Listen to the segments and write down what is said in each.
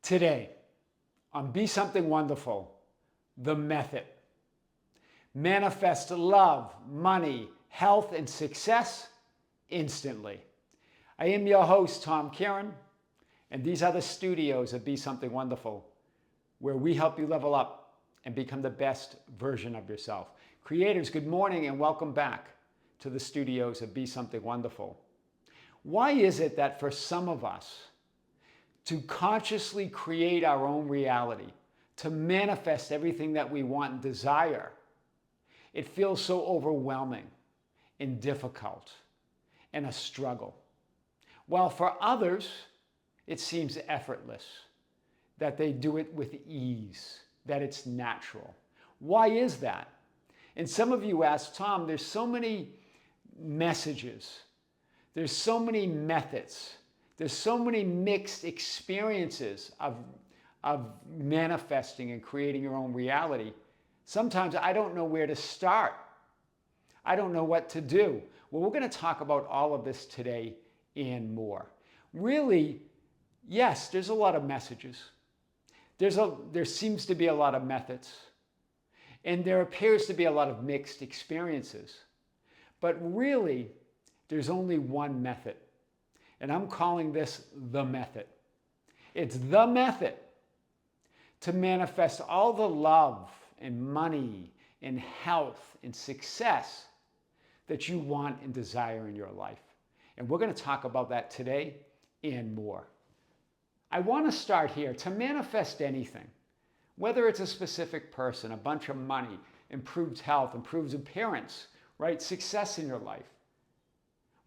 Today, on Be Something Wonderful, the method. Manifest love, money, health, and success instantly. I am your host, Tom Kearin, and these are the studios of Be Something Wonderful, where we help you level up and become the best version of yourself. Creators, good morning and welcome back to the studios of Be Something Wonderful. Why is it that for some of us, to consciously create our own reality, to manifest everything that we want and desire, it feels so overwhelming and difficult and a struggle? While for others, it seems effortless, that they do it with ease, that it's natural. Why is that? And some of you ask, Tom, there's so many messages, there's so many methods, there's so many mixed experiences of manifesting and creating your own reality. Sometimes I don't know where to start. I don't know what to do. Well, we're going to talk about all of this today and more. Really, yes, there's a lot of messages. There seems to be a lot of methods. And there appears to be a lot of mixed experiences. But really, there's only one method. And I'm calling this the method. It's the method to manifest all the love and money and health and success that you want and desire in your life. And we're going to talk about that today and more. I want to start here. To manifest anything, whether it's a specific person, a bunch of money, improved health, improved appearance, right? Success in your life.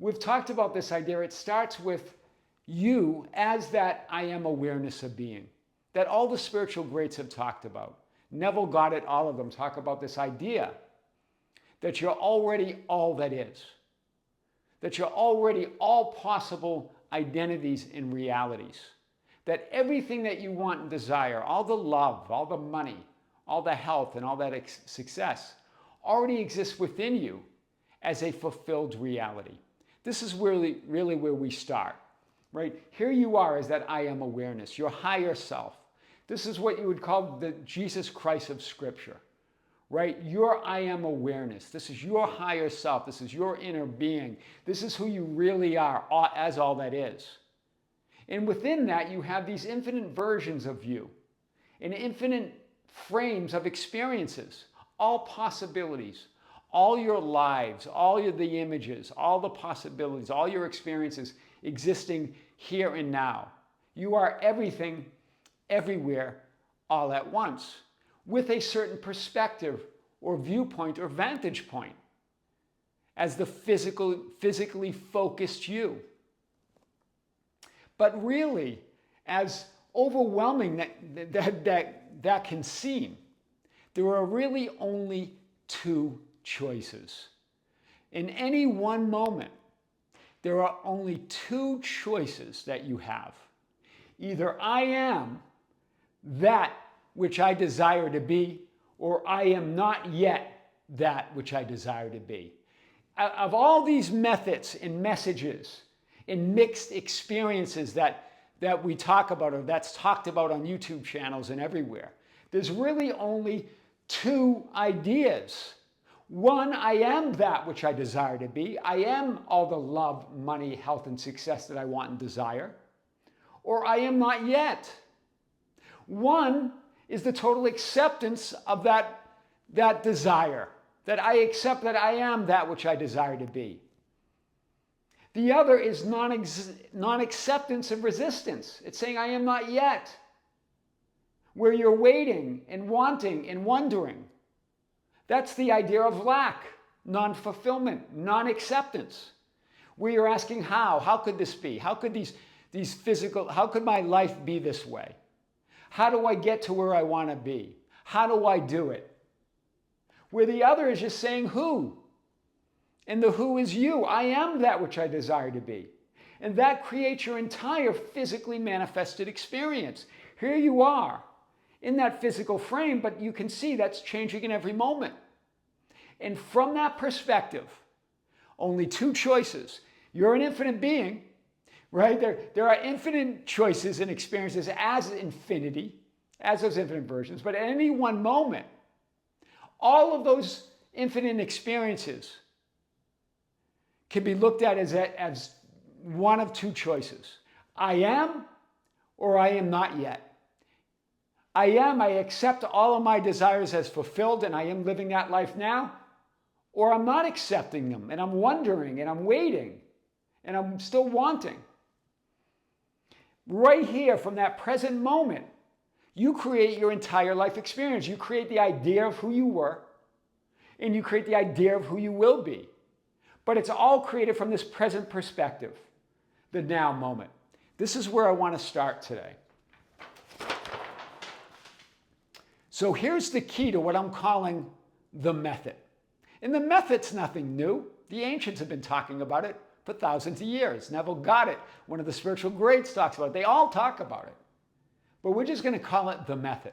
We've talked about this idea. It starts with you as that I am awareness of being, that all the spiritual greats have talked about. Neville, Goddard, all of them talk about this idea that you're already all that is, that you're already all possible identities and realities, that everything that you want and desire, all the love, all the money, all the health, and all that success already exists within you as a fulfilled reality. This is really where we start, right? Here you are as that I am awareness, your higher self. This is what you would call the Jesus Christ of Scripture, right? Your I am awareness. This is your higher self. This is your inner being. This is who you really are as all that is. And within that, you have these infinite versions of you and infinite frames of experiences, all possibilities, all your lives, the images, all the possibilities, all your experiences existing here and now. You are everything, everywhere, all at once, with a certain perspective or viewpoint or vantage point as the physically focused you. But really, as overwhelming that can seem, there are really only two choices. In any one moment, there are only two choices that you have. Either I am that which I desire to be, or I am not yet that which I desire to be. Of all these methods and messages and mixed experiences that we talk about, or that's talked about on YouTube channels and everywhere, there's really only two ideas. One, I am that which I desire to be. I am all the love, money, health, and success that I want and desire. Or I am not yet. One is the total acceptance of that desire, that I accept that I am that which I desire to be. The other is non-acceptance and resistance. It's saying I am not yet, where you're waiting and wanting and wondering. That's the idea of lack, non-fulfillment, non-acceptance, where you're asking how could this be? How could how could my life be this way? How do I get to where I want to be? How do I do it? Where the other is just saying who. And the who is you. I am that which I desire to be. And that creates your entire physically manifested experience. Here you are in that physical frame, but you can see that's changing in every moment. And from that perspective, only two choices. You're an infinite being right? There are infinite choices and experiences as infinity, as those infinite versions, but at any one moment, all of those infinite experiences can be looked at as one of two choices. I am, or I am not yet. I am, I accept all of my desires as fulfilled and I am living that life now, or I'm not accepting them and I'm wondering and I'm waiting and I'm still wanting. Right here from that present moment, you create your entire life experience. You create the idea of who you were and you create the idea of who you will be. But it's all created from this present perspective, the now moment. This is where I want to start today. So here's the key to what I'm calling the method. And the method's nothing new. The ancients have been talking about it for thousands of years. Neville Goddard, one of the spiritual greats, talks about it. They all talk about it. But we're just going to call it the method.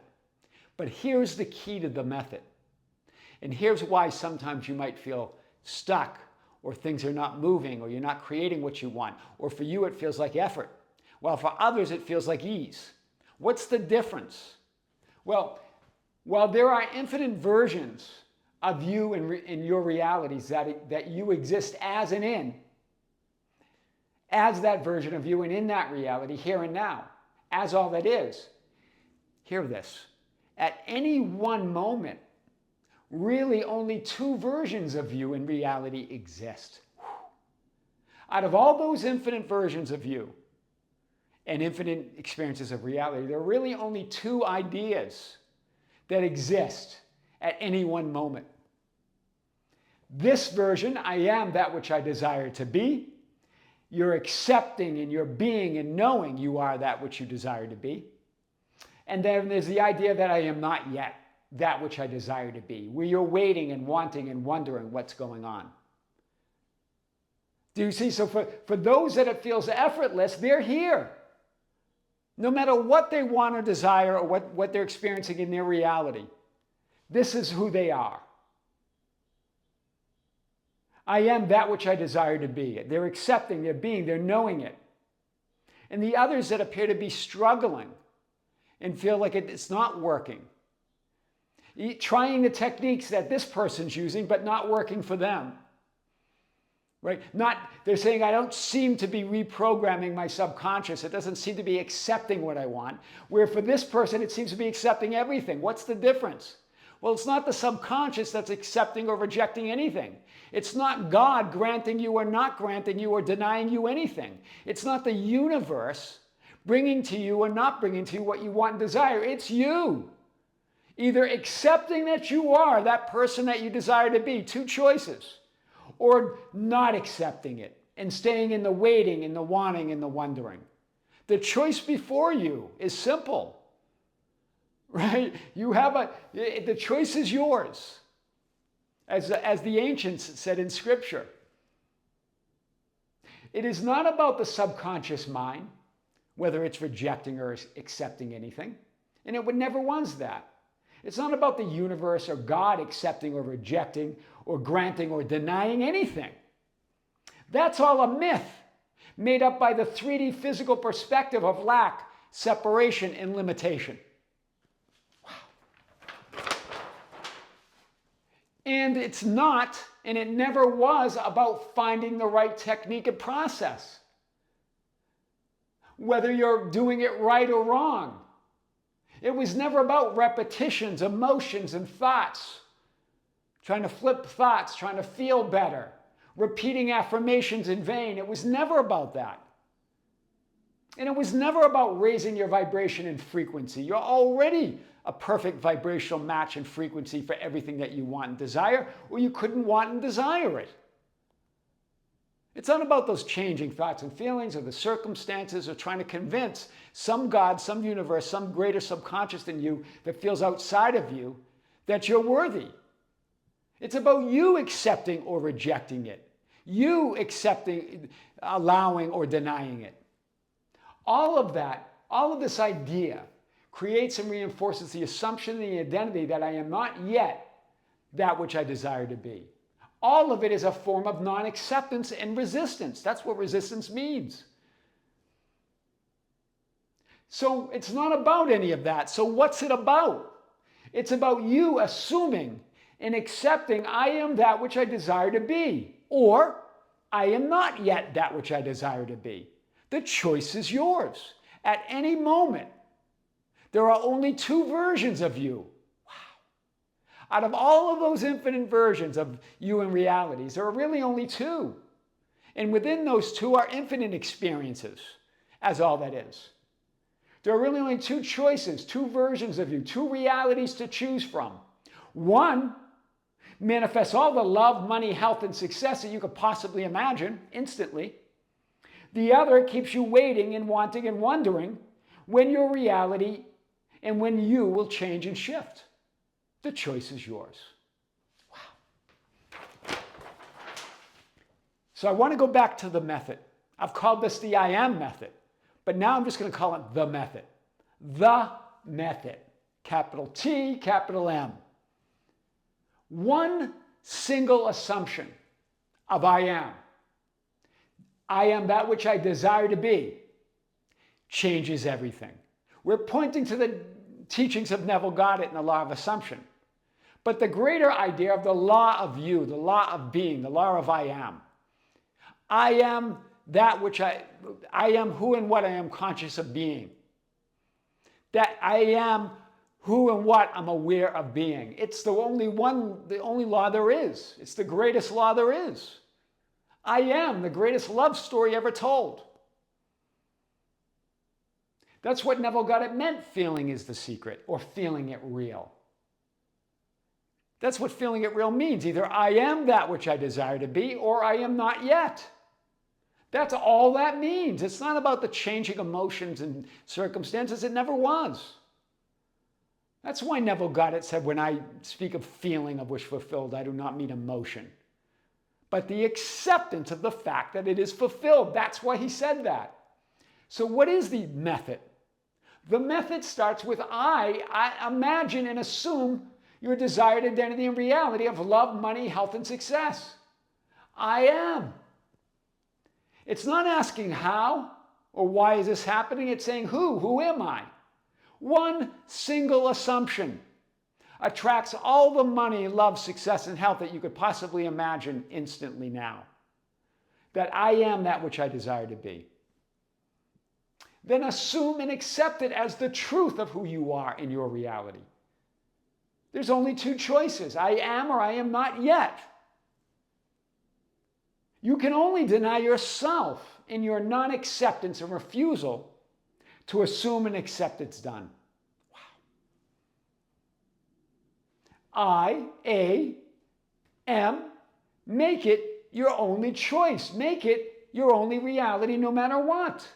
But here's the key to the method. And here's why sometimes you might feel stuck, or things are not moving, or you're not creating what you want, or for you it feels like effort, while for others it feels like ease. What's the difference? Well, while there are infinite versions of you in your realities that you exist as and in, as that version of you and in that reality here and now, as all that is, hear this, at any one moment, really only two versions of you in reality exist. Out of all those infinite versions of you and infinite experiences of reality, there are really only two ideas that exist at any one moment. This version, I am that which I desire to be. You're accepting and you're being and knowing you are that which you desire to be. And then there's the idea that I am not yet that which I desire to be, where you're waiting and wanting and wondering what's going on. Do you see? So for those that it feels effortless, they're here. No matter what they want or desire or what they're experiencing in their reality, this is who they are. I am that which I desire to be. They're accepting, they're being, they're knowing it. And the others that appear to be struggling and feel like it's not working, trying the techniques that this person's using but not working for them. Right? They're saying, I don't seem to be reprogramming my subconscious. It doesn't seem to be accepting what I want. Where for this person, it seems to be accepting everything. What's the difference? Well, it's not the subconscious that's accepting or rejecting anything. It's not God granting you or not granting you or denying you anything. It's not the universe bringing to you or not bringing to you what you want and desire. It's you. Either accepting that you are that person that you desire to be, two choices, or not accepting it and staying in the waiting and the wanting and the wondering. The choice before you is simple, right? The choice is yours, as the ancients said in Scripture. It is not about the subconscious mind, whether it's rejecting or accepting anything, and it never was that. It's not about the universe or God accepting or rejecting or granting or denying anything. That's all a myth made up by the 3D physical perspective of lack, separation, and limitation. Wow. And it's not, and it never was, about finding the right technique and process. Whether you're doing it right or wrong. It was never about repetitions, emotions, and thoughts. Trying to flip thoughts, trying to feel better, repeating affirmations in vain. It was never about that. And it was never about raising your vibration and frequency. You're already a perfect vibrational match and frequency for everything that you want and desire, or you couldn't want and desire it. It's not about those changing thoughts and feelings or the circumstances or trying to convince some God, some universe, some greater subconscious than you that feels outside of you that you're worthy. It's about you accepting or rejecting it. You accepting, allowing, or denying it. All of that, all of this idea creates and reinforces the assumption and the identity that I am not yet that which I desire to be. All of it is a form of non-acceptance and resistance. That's what resistance means. So it's not about any of that. So what's it about? It's about you assuming and accepting I am that which I desire to be, or I am not yet that which I desire to be. The choice is yours. At any moment, there are only two versions of you. Wow. Out of all of those infinite versions of you and realities, there are really only two. And within those two are infinite experiences, as all that is. There are really only two choices, two versions of you, two realities to choose from. One manifests all the love, money, health, and success that you could possibly imagine instantly. The other keeps you waiting and wanting and wondering when your reality and when you will change and shift. The choice is yours. Wow. So I want to go back to the method. I've called this the I am method, but now I'm just going to call it the method. The method. Capital T, capital M. One single assumption of I am that which I desire to be, changes everything. We're pointing to the teachings of Neville, Goddard, and the law of assumption. But the greater idea of the law of you, the law of being, the law of I am that which I am who and what I am conscious of being. That I am who and what I'm aware of being. It's the only law there is. It's the greatest law there is. I am the greatest love story ever told. That's what Neville Goddard meant, feeling is the secret, or feeling it real. That's what feeling it real means. Either I am that which I desire to be, or I am not yet. That's all that means. It's not about the changing emotions and circumstances. It never was. That's why Neville Goddard said, when I speak of feeling of wish fulfilled, I do not mean emotion, but the acceptance of the fact that it is fulfilled. That's why he said that. So what is the method? The method starts with I imagine and assume your desired identity and reality of love, money, health, and success. I am. It's not asking how or why is this happening. It's saying who. Who am I? One single assumption attracts all the money, love, success, and health that you could possibly imagine instantly now. That I am that which I desire to be. Then assume and accept it as the truth of who you are in your reality. There's only two choices. I am or I am not yet. You can only deny yourself in your non-acceptance and refusal to assume and accept it's done. Wow. am. Make it your only choice. Make it your only reality no matter what.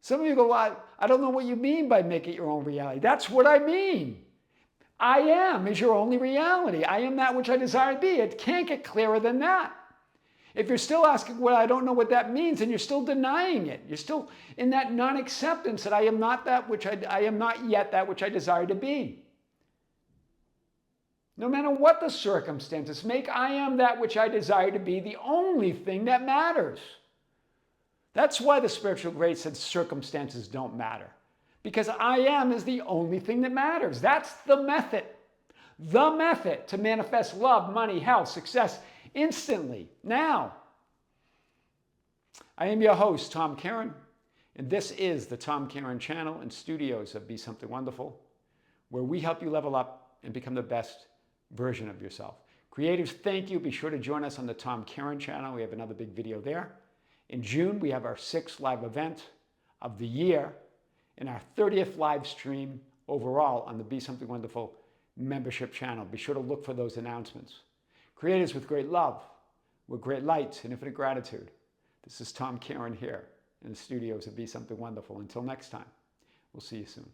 Some of you go, well, I don't know what you mean by make it your own reality. That's what I mean. I am is your only reality. I am that which I desire to be. It can't get clearer than that. If you're still asking, well, I don't know what that means, and you're still denying it. You're still in that non-acceptance that I am not that which I am not yet that which I desire to be. No matter what the circumstances, make I am that which I desire to be the only thing that matters. That's why the spiritual greats said circumstances don't matter. Because I am is the only thing that matters. That's the method. The method to manifest love, money, health, success instantly, now. I am your host, Tom Kearin, and this is the Tom Kearin channel and studios of Be Something Wonderful, where we help you level up and become the best version of yourself. Creatives, thank you. Be sure to join us on the Tom Kearin channel. We have another big video there. In June, we have our 6th live event of the year and our 30th live stream overall on the Be Something Wonderful membership channel. Be sure to look for those announcements. Creators with great love, with great light and infinite gratitude. This is Tom Kearin here in the studios of Be Something Wonderful. Until next time, we'll see you soon.